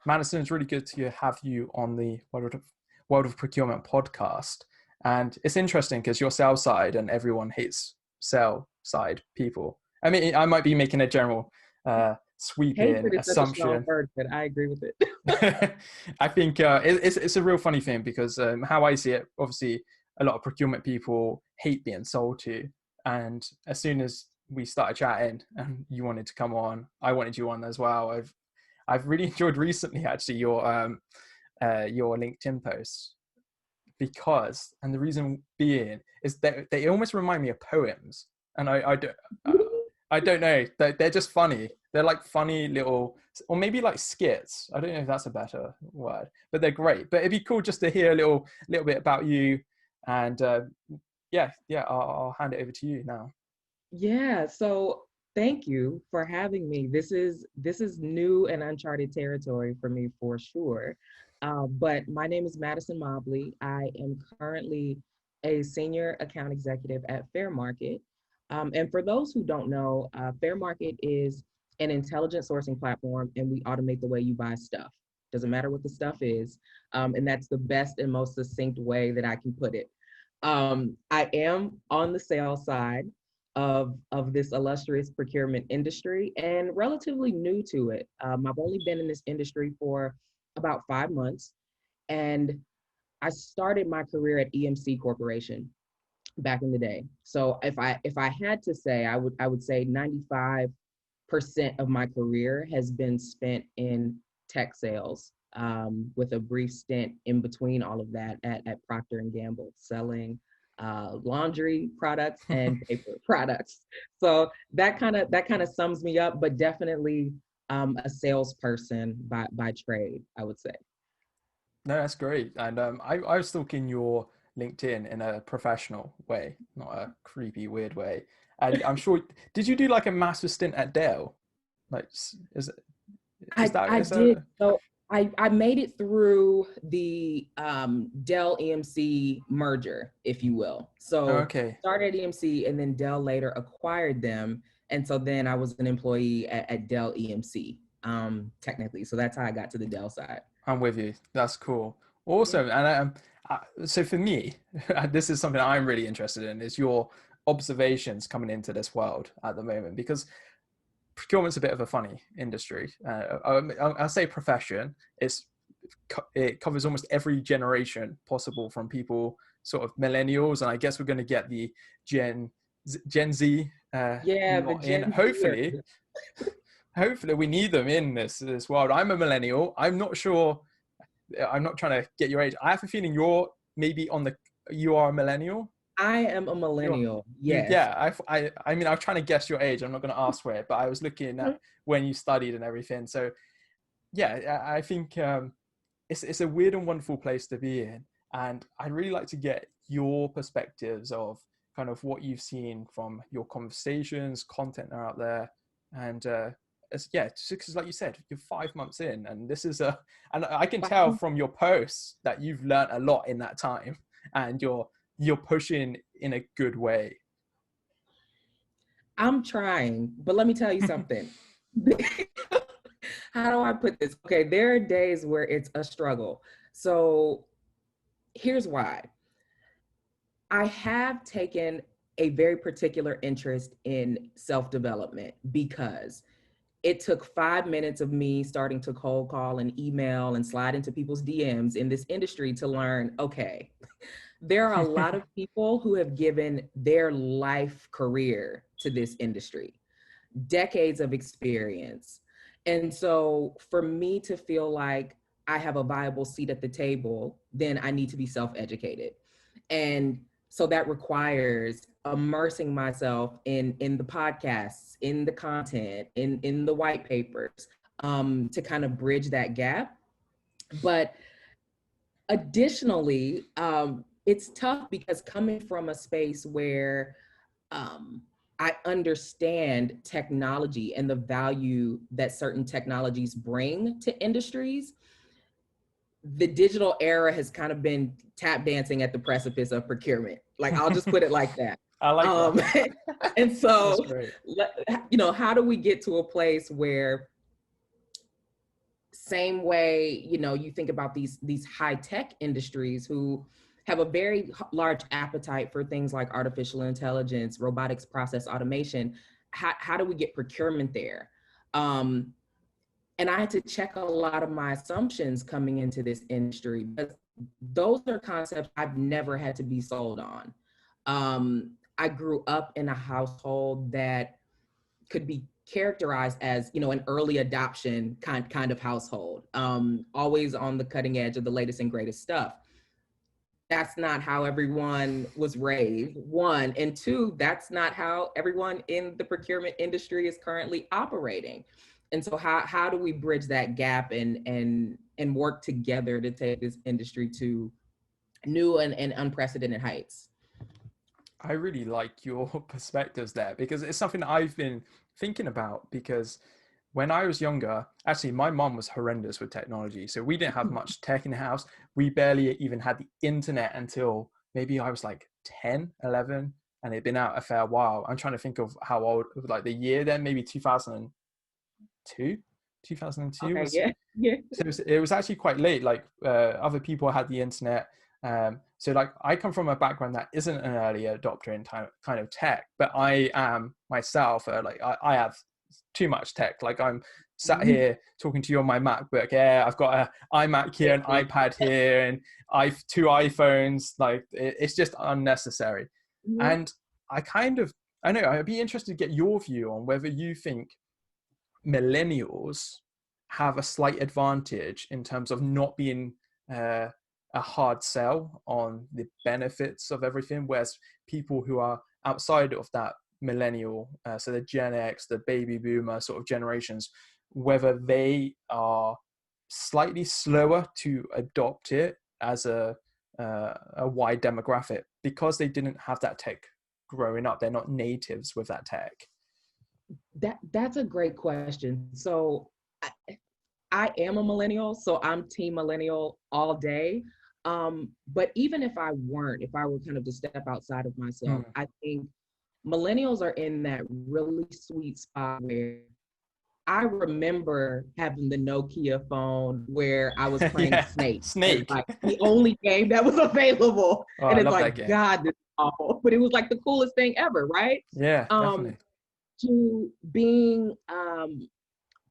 Madison, it's really good to have you on the World of Procurement podcast. And it's interesting because you're sales side and everyone hates sell side people. I mean, I might be making a general sweeping Hatred is such a strong assumption. word, but I agree with it. I think it's a real funny thing because how I see it, obviously, a lot of procurement people hate being sold to. And as soon as we started chatting and you wanted to come on, I wanted you on as well. I've really enjoyed recently actually your LinkedIn posts because, and the reason being is that they almost remind me of poems, and I don't know, they're just funny. They're like funny little, or maybe like skits. I don't know if that's a better word, but they're great. But it'd be cool just to hear a little bit about you, and I'll hand it over to you now. Yeah, so thank you for having me. This is new and uncharted territory for me for sure. But my name is Madison Mobley. I am currently a senior account executive at Fairmarkit. And for those who don't know, Fairmarkit is an intelligent sourcing platform, and we automate the way you buy stuff. Doesn't matter what the stuff is. And that's the best and most succinct way that I can put it. I am on the sales side of this illustrious procurement industry and relatively new to it. I've only been in this industry for about 5 months, and I started my career at EMC Corporation back in the day. So if I had to say, I would say 95% of my career has been spent in tech sales, with a brief stint in between all of that at Procter & Gamble, selling laundry products and paper products. So that kind of sums me up, but definitely a salesperson by trade, I would say. No, that's great. And I was stalking your LinkedIn in a professional way, not a creepy, weird way. And I'm sure, did you do like a master's stint at Dell? Like, I did. So I made it through the Dell EMC merger, if you will. So okay. started at EMC and then Dell later acquired them. And so then I was an employee at Dell EMC, technically. So that's how I got to the Dell side. I'm with you. That's cool. Awesome. Yeah. And so for me, this is something I'm really interested in, is your observations coming into this world at the moment, because procurement's a bit of a funny industry. I'll say profession. It covers almost every generation possible, from people sort of millennials, and I guess we're going to get the Gen Z. Hopefully we need them in this world. I'm a millennial. I'm not sure. I'm not trying to get your age. I have a feeling you are a millennial. I am a millennial. Yes. Yeah. I mean, I'm trying to guess your age. I'm not going to ask for it, but I was looking at when you studied and everything. So yeah, I think it's a weird and wonderful place to be in. And I'd really like to get your perspectives of kind of what you've seen from your conversations, content are out there. And because like you said, you're 5 months in, and and I can tell from your posts that you've learned a lot in that time, and you're pushing in a good way. I'm trying, but let me tell you something. How do I put this? Okay, there are days where it's a struggle. So here's why. I have taken a very particular interest in self-development because it took 5 minutes of me starting to cold call and email and slide into people's DMs in this industry to learn, okay, there are a lot of people who have given their life career to this industry, decades of experience. And so for me to feel like I have a viable seat at the table, then I need to be self-educated. And so that requires immersing myself in the podcasts, in the content, in the white papers, to kind of bridge that gap. But additionally, it's tough because coming from a space where I understand technology and the value that certain technologies bring to industries, the digital era has kind of been tap dancing at the precipice of procurement. Like, I'll just put it like that. I like that. And so, how do we get to a place where Same way, you know, you think about these high tech industries who have a very large appetite for things like artificial intelligence, robotics, process automation. How do we get procurement there? And I had to check a lot of my assumptions coming into this industry, but those are concepts I've never had to be sold on. I grew up in a household that could be characterized as, you know, an early adoption kind of household, always on the cutting edge of the latest and greatest stuff. That's not how everyone was raised, one. And two, that's not how everyone in the procurement industry is currently operating. And so how do we bridge that gap and work together to take this industry to new and unprecedented heights? I really like your perspectives there, because it's something that I've been thinking about. Because when I was younger, actually, my mom was horrendous with technology. So we didn't have much tech in the house. We barely even had the internet until maybe I was like 10, 11, and it'd been out a fair while. I'm trying to think of how old, like the year then, maybe 2002. 2002 Okay, was, yeah, yeah. so it was actually quite late. Like other people had the internet. So like I come from a background that isn't an early adopter in kind of tech, but I am myself like I have too much tech. Like I'm sat here talking to you on my MacBook. Yeah, I've got an iMac here, an iPad here, and two iPhones. Like it's just unnecessary. Mm-hmm. And I know I'd be interested to get your view on whether you think millennials have a slight advantage in terms of not being a hard sell on the benefits of everything, whereas people who are outside of that millennial, so the Gen X, the baby boomer sort of generations, whether they are slightly slower to adopt it as a wide demographic because they didn't have that tech growing up. They're not natives with that tech. That's a great question. So I am a millennial, so I'm team millennial all day. But even if I weren't, if I were kind of to step outside of myself, I think millennials are in that really sweet spot where I remember having the Nokia phone where I was playing Snake. Snake. Like the only game that was available. Oh, and I it's love like, that game. God, this is awful. But it was like the coolest thing ever, right? Yeah, definitely. To being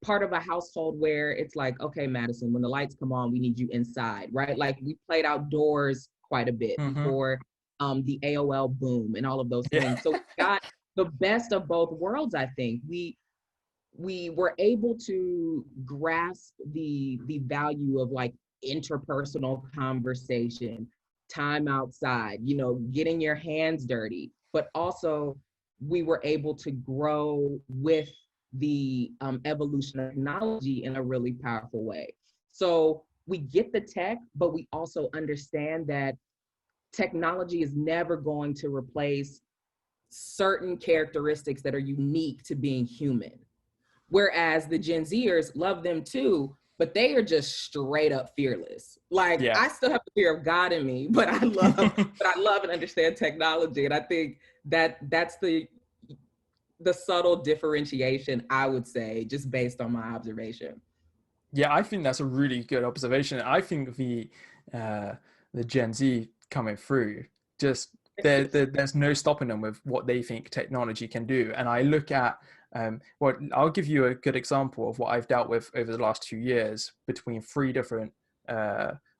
part of a household where it's like, okay, Madison, when the lights come on, we need you inside, right? Like we played outdoors quite a bit before the AOL boom and all of those things. So we got the best of both worlds, I think. We were able to grasp the value of like interpersonal conversation, time outside, you know, getting your hands dirty, but also we were able to grow with the evolution of technology in a really powerful way. So we get the tech, but we also understand that technology is never going to replace certain characteristics that are unique to being human. Whereas the Gen Zers love them too, but they are just straight up fearless. Like I still have the fear of God in me, but I love and understand technology. And I think that's the subtle differentiation, I would say, just based on my observation. Yeah, I think that's a really good observation. I think the Gen Z coming through, just there's no stopping them with what they think technology can do. And I look at, well, I'll give you a good example of what I've dealt with over the last 2 years between 3 different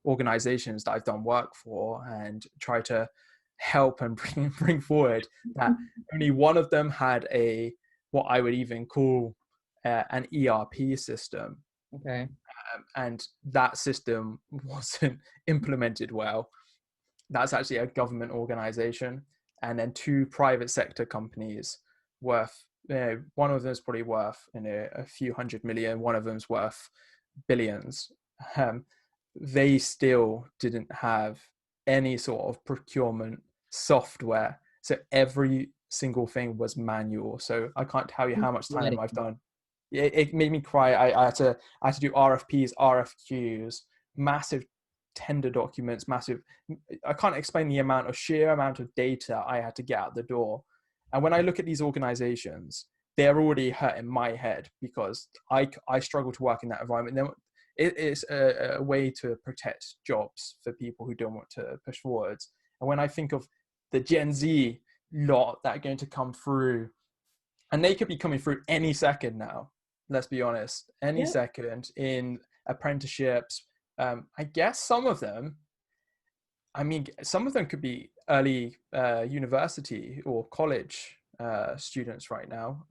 organizations that I've done work for and try to help and bring forward that only one of them had what I would even call an ERP system. Okay. And that system wasn't implemented well. That's actually a government organization. And then 2 private sector companies worth, one of them is probably worth a few hundred million, one of them's worth billions. They still didn't have any sort of procurement software. So every single thing was manual. So I can't tell you how much time I've done. It made me cry. I had to do RFPs, RFQs, massive tender documents, I can't explain the sheer amount of data I had to get out the door. And when I look at these organizations, they're already hurting my head because I struggle to work in that environment. Then it is a way to protect jobs for people who don't want to push forwards. And when I think of the Gen Z lot that are going to come through, and they could be coming through any second now, let's be honest, any second in apprenticeships. I guess some of them could be early university or college students right now.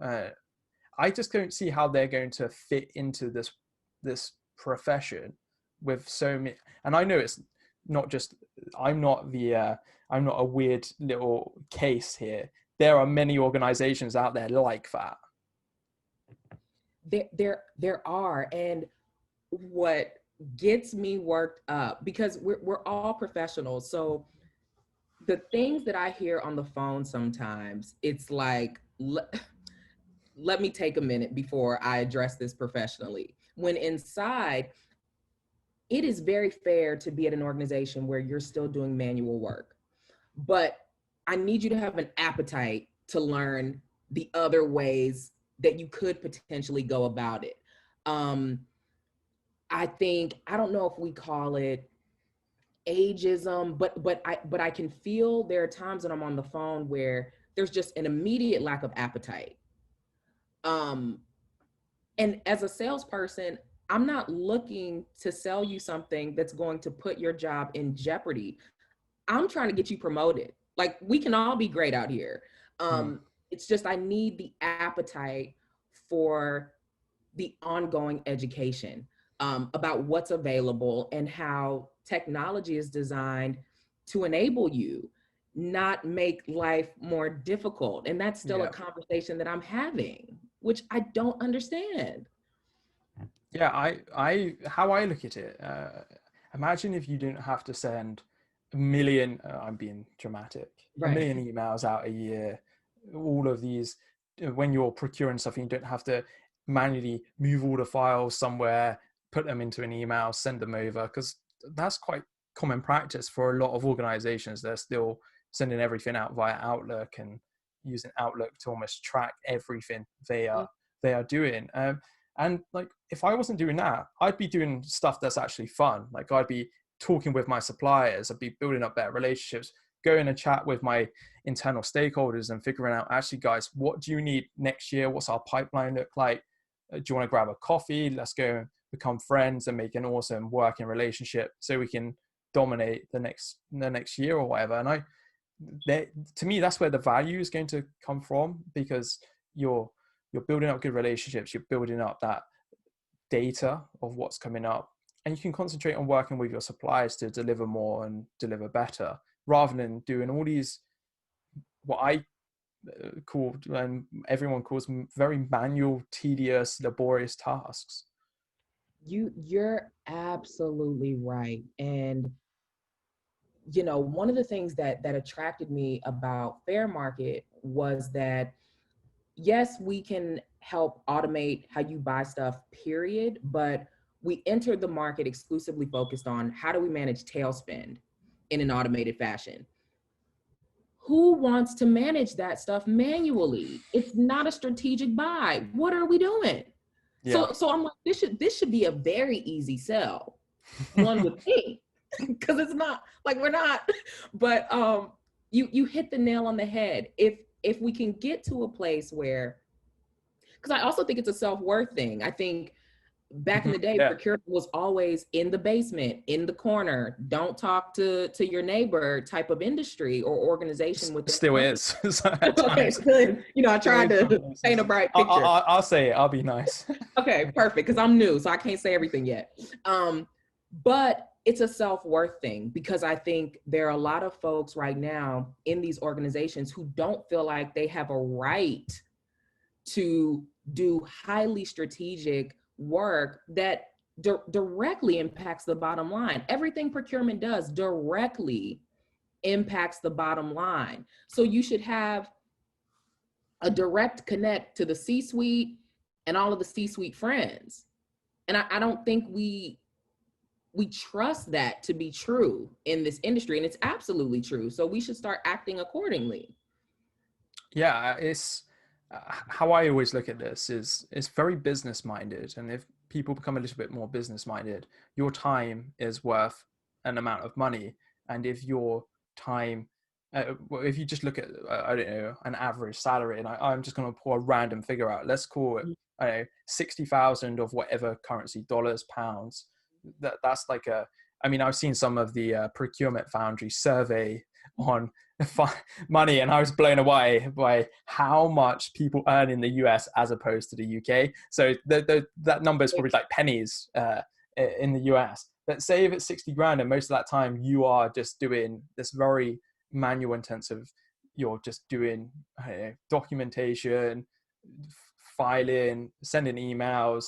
I just don't see how they're going to fit into this profession with so many. And I know it's not just, I'm not a weird little case here. There are many organizations out there like that. There are, and what gets me worked up, because we're all professionals, so the things that I hear on the phone sometimes, it's like, let me take a minute before I address this professionally. When inside, it is very fair to be at an organization where you're still doing manual work, but I need you to have an appetite to learn the other ways that you could potentially go about it. I think, I don't know if we call it ageism, but I can feel there are times when I'm on the phone where there's just an immediate lack of appetite. And as a salesperson, I'm not looking to sell you something that's going to put your job in jeopardy. I'm trying to get you promoted. Like, we can all be great out here. It's just, I need the appetite for the ongoing education about what's available and how technology is designed to enable you, not make life more difficult. And that's still a conversation that I'm having, which I don't understand. Yeah, how I look at it, imagine if you didn't have to send a million, I'm being dramatic, a million emails out a year, all of these, when you're procuring stuff, you don't have to manually move all the files somewhere, put them into an email, send them over, because that's quite common practice for a lot of organizations. They're still sending everything out via Outlook and using Outlook to almost track everything they are doing. And like, if I wasn't doing that, I'd be doing stuff that's actually fun. Like, I'd be talking with my suppliers, I'd be building up better relationships, going and chat with my internal stakeholders and figuring out, actually, guys, what do you need next year? What's our pipeline look like? Do you want to grab a coffee? Let's go become friends and make an awesome working relationship so we can dominate the next year or whatever. And to me, that's where the value is going to come from, because you're building up good relationships, you're building up that data of what's coming up, and you can concentrate on working with your suppliers to deliver more and deliver better, rather than doing all these, what I call, and everyone calls, very manual, tedious, laborious tasks. You're absolutely right. And one of the things that attracted me about Fairmarkit was that, yes, we can help automate how you buy stuff, period, but we entered the market exclusively focused on how do we manage Tailspend in an automated fashion. Who wants to manage that stuff manually? It's not a strategic buy. What are we doing? Yeah. So I'm like, this should be a very easy sell. One would think, because it's not like we're not, but you hit the nail on the head. If we can get to a place where, because I also think it's a self-worth thing. I think back in the day, procurement was always in the basement, in the corner, don't talk to your neighbor type of industry or organization. With still is. Okay, good. I tried to paint a bright picture. I'll say it. I'll be nice. Okay, perfect. Because I'm new, so I can't say everything yet. But it's a self-worth thing, because I think there are a lot of folks right now in these organizations who don't feel like they have a right to do highly strategic work that directly impacts the bottom line. Everything procurement does directly impacts the bottom line. So you should have a direct connect to the C-suite and all of the C-suite friends. And I don't think we trust that to be true in this industry, and it's absolutely true. So we should start acting accordingly. Yeah, it's how I always look at this is it's very business minded. And if people become a little bit more business minded, your time is worth an amount of money. And if your time, if you just look at, I don't know, an average salary, and I'm just going to pull a random figure out, let's call it, I don't know, 60,000 of whatever currency, dollars, pounds. That's like I mean, I've seen some of the Procurement Foundry survey on money, and I was blown away by how much people earn in the US as opposed to the UK. So that number is probably like pennies in the US. But say if it's 60 grand, and most of that time you are just doing this very manual intensive, you're just doing documentation, filing, sending emails,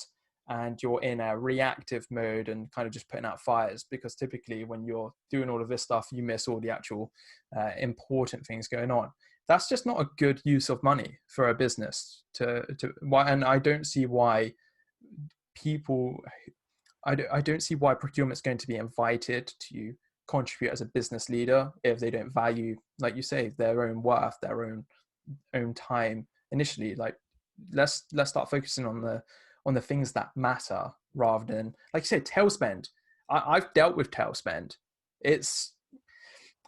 and you're in a reactive mode and kind of just putting out fires, because typically when you're doing all of this stuff, you miss all the actual important things going on. That's just not a good use of money for a business and I don't see why I don't see why procurement's going to be invited to contribute as a business leader if they don't value, like you say, their own worth, their own time initially. Like let's start focusing on the things that matter, rather than, like you said, Tailspend. I've dealt with Tailspend.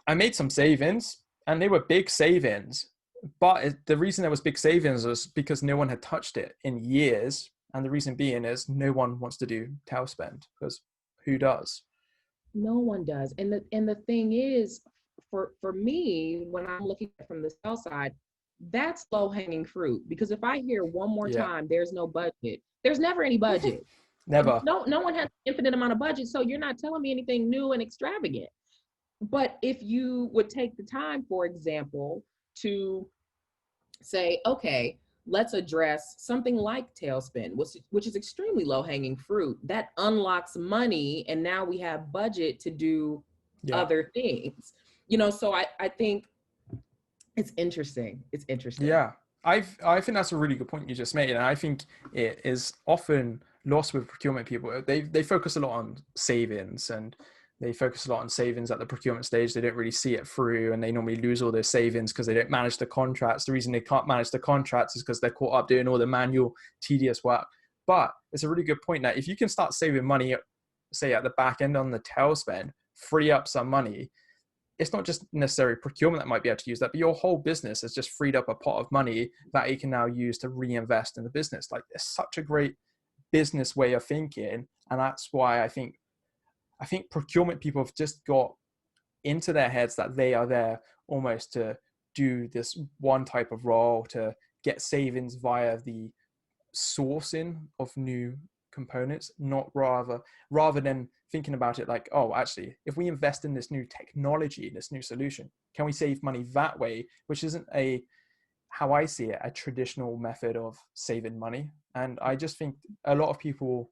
I made some savings, and they were big savings, but the reason there was big savings was because no one had touched it in years. And the reason being is no one wants to do Tailspend, because who does? No one does. And the thing is, for me, when I'm looking at it from the sell side, that's low hanging fruit. Because if I hear one more time, there's no budget, there's never any budget. Never. No one has an infinite amount of budget. So you're not telling me anything new and extravagant. But if you would take the time, for example, to say, okay, let's address something like Tailspend, which is extremely low hanging fruit that unlocks money. And now we have budget to do other things, so I think it's interesting. It's interesting. Yeah. I think that's a really good point you just made. And I think it is often lost with procurement people. They focus a lot on savings, and they focus a lot on savings at the procurement stage. They don't really see it through, and they normally lose all their savings because they don't manage the contracts. The reason they can't manage the contracts is because they're caught up doing all the manual, tedious work. But it's a really good point that if you can start saving money, say at the back end on the tail spend, free up some money, it's not just necessarily procurement that might be able to use that, but your whole business has just freed up a pot of money that you can now use to reinvest in the business. Like, it's such a great business way of thinking. And that's why I think procurement people have just got into their heads that they are there almost to do this one type of role, to get savings via the sourcing of new components, not rather than thinking about it like, oh, actually, if we invest in this new technology, this new solution, can we save money that way? Which isn't how I see it, a traditional method of saving money. And I just think a lot of people,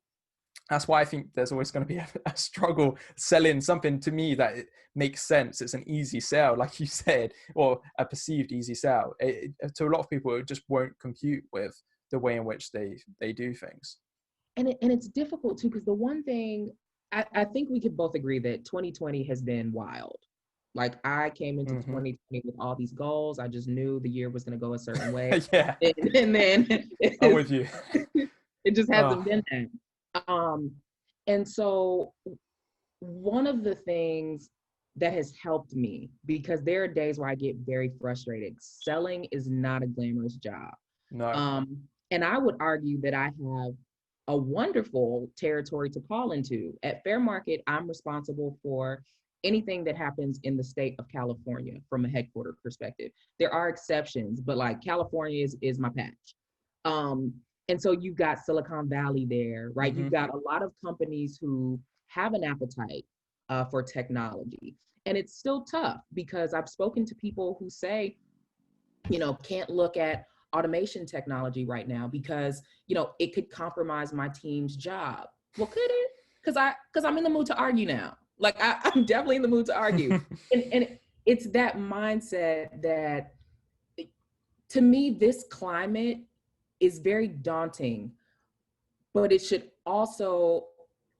that's why I think there's always going to be a struggle selling something to me that it makes sense. It's an easy sell, like you said, or a perceived easy sell. To a lot of people, it just won't compute with the way in which they do things. And it's difficult too, because the one thing I think we could both agree that 2020 has been wild. Like, I came into 2020 with all these goals. I just knew the year was going to go a certain way. Yeah. And then I'm with you. It just hasn't been that. And so one of the things that has helped me, because there are days where I get very frustrated. Selling is not a glamorous job. No. And I would argue that I have a wonderful territory to call into. At Fairmarkit, I'm responsible for anything that happens in the state of California from a headquarter perspective. There are exceptions, but like California is my patch. And so you've got Silicon Valley there, right? You've got a lot of companies who have an appetite for technology. And it's still tough, because I've spoken to people who say, can't look at automation technology right now because, it could compromise my team's job. Well, could it? Because I'm in the mood to argue now. Like, I'm definitely in the mood to argue. and it's that mindset that, to me, this climate is very daunting, but it should also,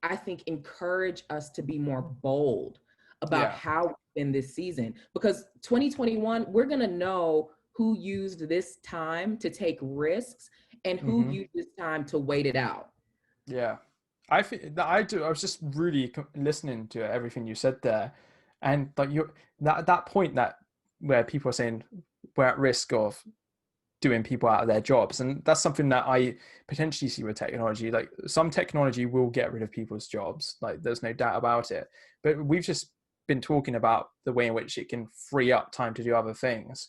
I think, encourage us to be more bold about how in this season, because 2021, we're going to know who used this time to take risks and who used this time to wait it out. Yeah. I think that I do. I was just really listening to everything you said there, and like you that point that where people are saying we're at risk of doing people out of their jobs, and that's something that I potentially see with technology. Like some technology will get rid of people's jobs, like there's no doubt about it. But we've just been talking about the way in which it can free up time to do other things.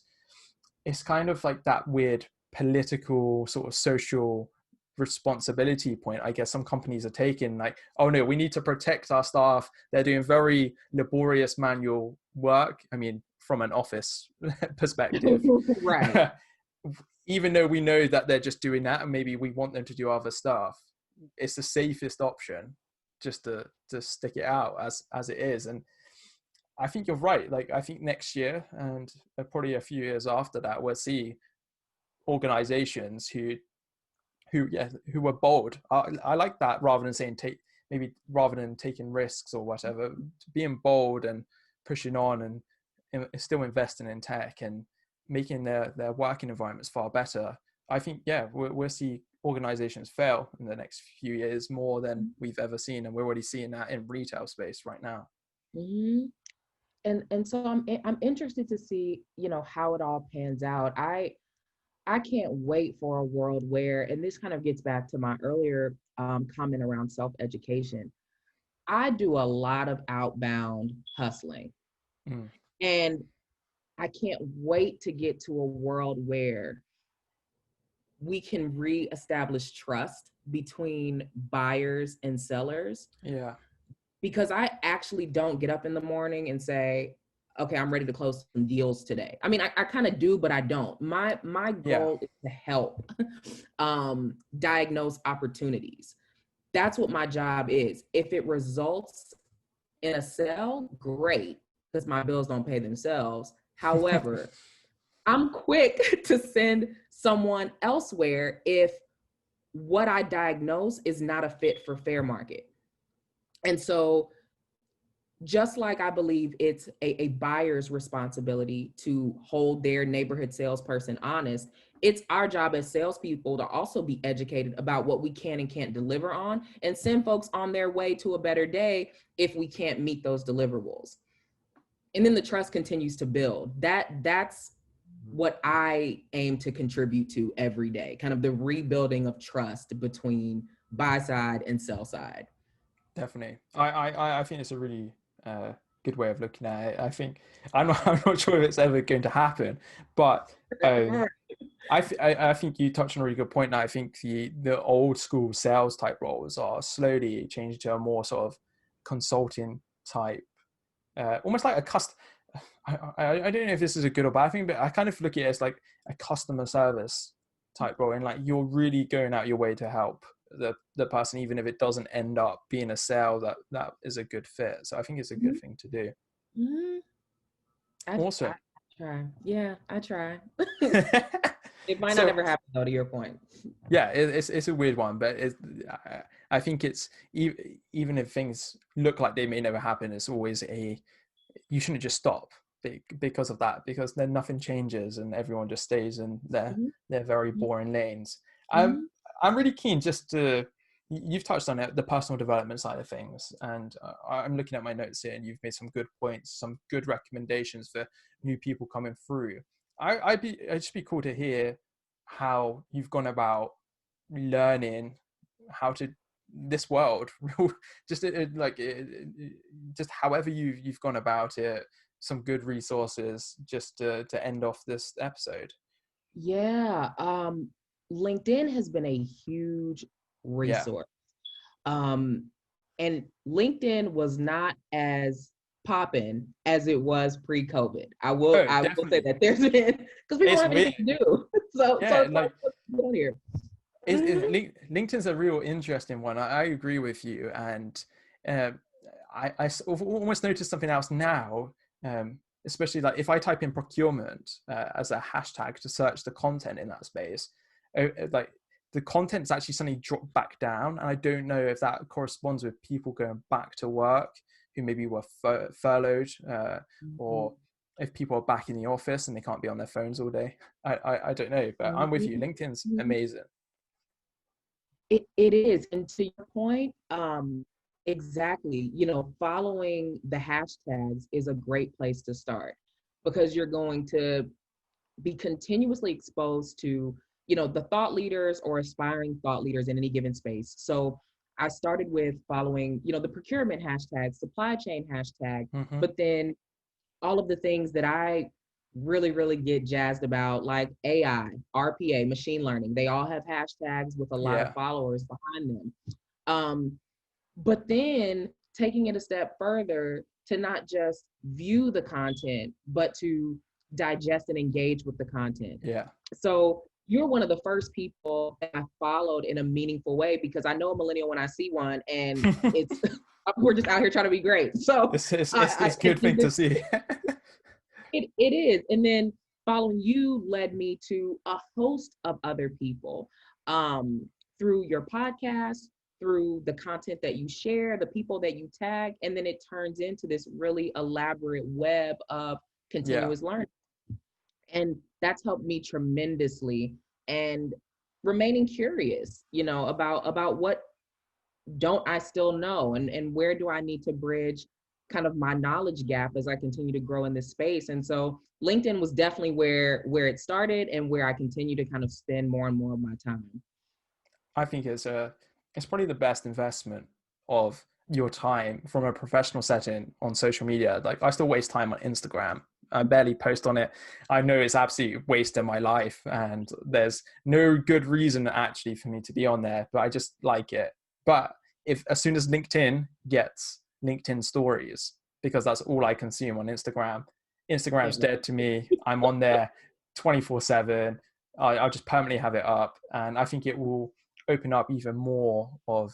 It's kind of like that weird political sort of social responsibility point I guess some companies are taking, like, oh no, we need to protect our staff, they're doing very laborious manual work. I mean, from an office perspective, Right. even though we know that they're just doing that and maybe we want them to do other stuff, it's the safest option just to stick it out as it is. And I think you're right. Like I think next year and probably a few years after that, we'll see organizations who were bold. I like that, rather than saying maybe rather than taking risks or whatever, being bold and pushing on and still investing in tech and making their working environments far better. I think, yeah, we'll see organizations fail in the next few years more than we've ever seen, and we're already seeing that in retail space right now. Mm-hmm. And so I'm interested to see, how it all pans out. I can't wait for a world where, and this kind of gets back to my earlier comment around self-education. I do a lot of outbound hustling, Mm. and I can't wait to get to a world where we can reestablish trust between buyers and sellers, Yeah. because I actually don't get up in the morning and say, okay, I'm ready to close some deals today. I mean, I kind of do, but I don't. My Yeah. goal is to help diagnose opportunities. That's what my job is. If it results in a sale, great, because my bills don't pay themselves. However, I'm quick to send someone elsewhere if what I diagnose is not a fit for Fairmarkit. And so, just like I believe it's a buyer's responsibility to hold their neighborhood salesperson honest, it's our job as salespeople to also be educated about what we can and can't deliver on and send folks on their way to a better day if we can't meet those deliverables. And then the trust continues to build. That's what I aim to contribute to every day, kind of the rebuilding of trust between buy side and sell side. Definitely. I think it's a really good way of looking at it. I think I'm not sure if it's ever going to happen, but I think you touched on a really good point. Now I think the old school sales type roles are slowly changing to a more sort of consulting type, almost like a I don't know if this is a good or bad thing, but I kind of look at it as like a customer service type role, and like you're really going out your way to help the person, even if it doesn't end up being a sale that is a good fit. So I think it's a good thing to do. Mm-hmm. I Awesome. try. Yeah, I try. It might not So ever happen though, to your point. yeah, it's a weird one, but I think it's even if things look like they may never happen, it's always you shouldn't just stop because of that, because then nothing changes and everyone just stays in Mm-hmm. their very boring lanes. Mm-hmm. I'm really keen just to, you've touched on it, the personal development side of things, and I'm looking at my notes here, and you've made some good points, some good recommendations for new people coming through. It'd just be cool to hear how you've gone about learning how to this world just just however you've gone about it, some good resources just to end off this episode. Yeah. LinkedIn has been a huge Yeah. resource. Um, and LinkedIn was not as popping as it was pre-COVID. Oh, I will say definitely. that there's been, because people It's don't have weird. anything to do. So Yeah, it's like, like what's going on here? Mhm. LinkedIn's a real interesting one. I agree with you, and um, almost noticed something else now, especially like if I type in procurement as a hashtag to search the content in that space, like the content's actually suddenly dropped back down, and I don't know if that corresponds with people going back to work who maybe were furloughed, or if people are back in the office and they can't be on their phones all day. I don't know, but I'm with you. LinkedIn's Mhm. amazing. It is. And to your point, exactly, following the hashtags is a great place to start, because you're going to be continuously exposed to, the thought leaders or aspiring thought leaders in any given space. So I started with following, the procurement hashtag, supply chain hashtag, Hmm. but then all of the things that I really, really get jazzed about, like AI, RPA, machine learning, they all have hashtags with a lot of Yeah. followers behind them. Um, but then taking it a step further to not just view the content, but to digest and engage with the content. Yeah. So you're one of the first people that I followed in a meaningful way, because I know a millennial when I see one, and it's we're just out here trying to be great. So It's and good thing to see. it is. And then following you led me to a host of other people, through your podcast, through the content that you share, the people that you tag, and then it turns into this really elaborate web of Yeah. continuous learning. And that's helped me tremendously. And remaining curious, about what don't I still know, and where do I need to bridge kind of my knowledge gap as I continue to grow in this space. And so LinkedIn was definitely where it started, and where I continue to kind of spend more and more of my time. I think it's probably the best investment of your time from a professional setting on social media. Like, I still waste time on Instagram. I barely post on it. I know it's absolutely wasting my life, and there's no good reason actually for me to be on there, but I just like it. But if as soon as LinkedIn gets LinkedIn stories, because that's all I consume on Instagram, Instagram's Can't wait. dead to me. I'm on there 24/7. I'll just permanently have it up, and I think it will open up even more of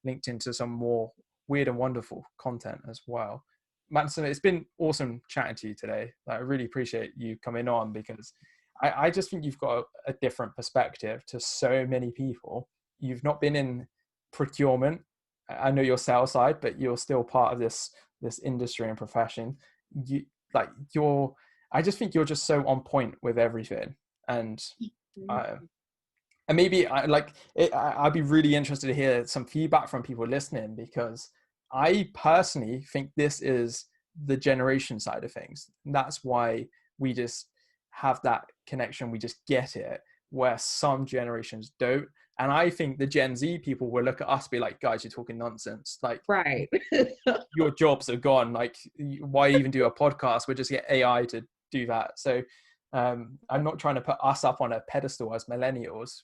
LinkedIn to some more weird and wonderful content as well. Madison, it's been awesome chatting to you today. I really appreciate you coming on, because I just think you've got a different perspective to so many people. You've not been in procurement. I know you're sales side, but you're still part of this industry and profession. You like you're. I just think you're just so on point with everything, and uh, and maybe I'd be really interested to hear some feedback from people listening, because I personally think this is the generation side of things. And that's why we just have that connection. We just get it, where some generations don't. And I think the Gen Z people will look at us and be like, guys, you're talking nonsense. Like, Right. your jobs are gone. Like, why even do a podcast? We'll just get AI to do that. So I'm not trying to put us up on a pedestal as millennials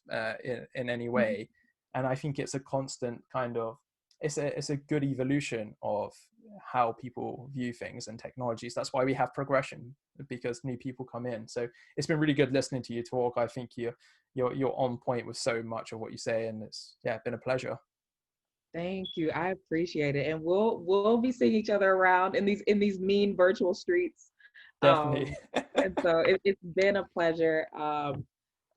in any way. And I think it's a constant kind of, it's a good evolution of how people view things and technologies. That's why we have progression, because new people come in. So it's been really good listening to you talk. I think you're on point with so much of what you say, and it's been a pleasure. Thank you. I appreciate it. And we'll be seeing each other around in these mean virtual streets. Definitely. And so it's been a pleasure.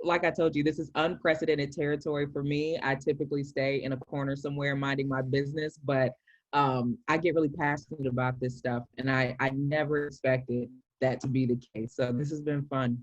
Like I told you, this is unprecedented territory for me. I typically stay in a corner somewhere minding my business, but I get really passionate about this stuff, and I never expected that to be the case. So this has been fun.